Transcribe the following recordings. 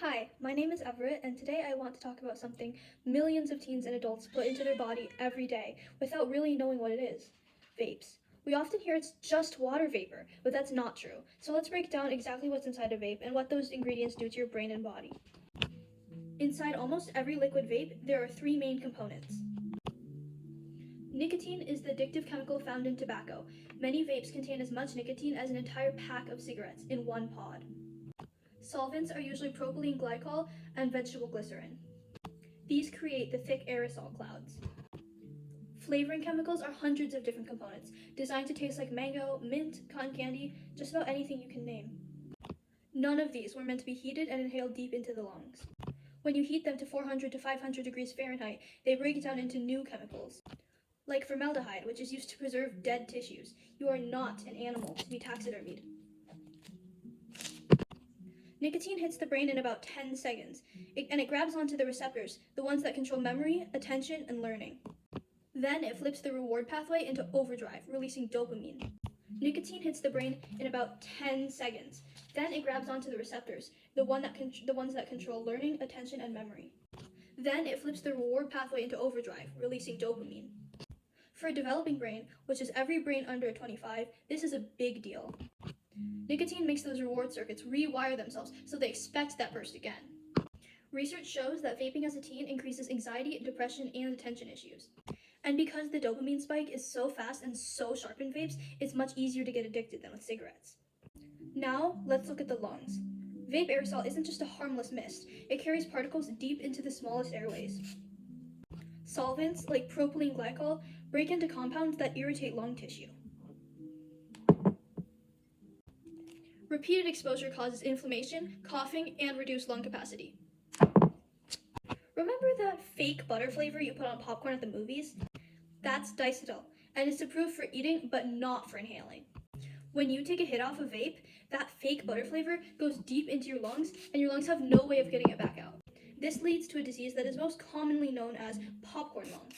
Hi, my name is Everett, and today I want to talk about something millions of teens and adults put into their body every day without really knowing what it is: vapes. We often hear it's just water vapor, but that's not true. So let's break down exactly what's inside a vape and what those ingredients do to your brain and body. Inside almost every liquid vape, there are three main components. Nicotine is the addictive chemical found in tobacco. Many vapes contain as much nicotine as an entire pack of cigarettes in one pod. Solvents are usually propylene glycol and vegetable glycerin. These create the thick aerosol clouds. Flavoring chemicals are hundreds of different components, designed to taste like mango, mint, cotton candy, just about anything you can name. None of these were meant to be heated and inhaled deep into the lungs. When you heat them to 400 to 500 degrees Fahrenheit, they break down into new chemicals, like formaldehyde, which is used to preserve dead tissues. You are not an animal to be taxidermied. Nicotine hits the brain in about 10 seconds, and it grabs onto the receptors, the ones that control memory, attention, and learning. Then it flips the reward pathway into overdrive, releasing dopamine. Nicotine hits the brain in about 10 seconds. Then it grabs onto the receptors, the ones that control learning, attention, and memory. Then it flips the reward pathway into overdrive, releasing dopamine. For a developing brain, which is every brain under 25, this is a big deal. Nicotine makes those reward circuits rewire themselves so they expect that burst again. Research shows that vaping as a teen increases anxiety, depression, and attention issues. And because the dopamine spike is so fast and so sharp in vapes, it's much easier to get addicted than with cigarettes. Now, let's look at the lungs. Vape aerosol isn't just a harmless mist, it carries particles deep into the smallest airways. Solvents, like propylene glycol, break into compounds that irritate lung tissue. Repeated exposure causes inflammation, coughing, and reduced lung capacity. Remember that fake butter flavor you put on popcorn at the movies? That's diacetyl, and it's approved for eating but not for inhaling. When you take a hit off a vape, that fake butter flavor goes deep into your lungs, and your lungs have no way of getting it back out. This leads to a disease that is most commonly known as popcorn lung.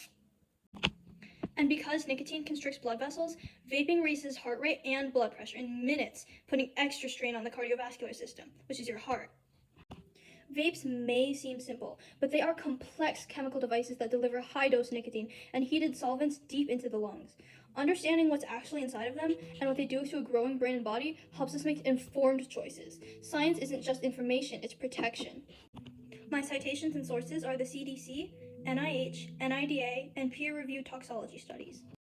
And because nicotine constricts blood vessels, vaping raises heart rate and blood pressure in minutes, putting extra strain on the cardiovascular system, which is your heart. Vapes may seem simple, but they are complex chemical devices that deliver high-dose nicotine and heated solvents deep into the lungs. Understanding what's actually inside of them and what they do to a growing brain and body helps us make informed choices. Science isn't just information, it's protection. My citations and sources are the CDC, NIH, NIDA, and peer-reviewed toxicology studies.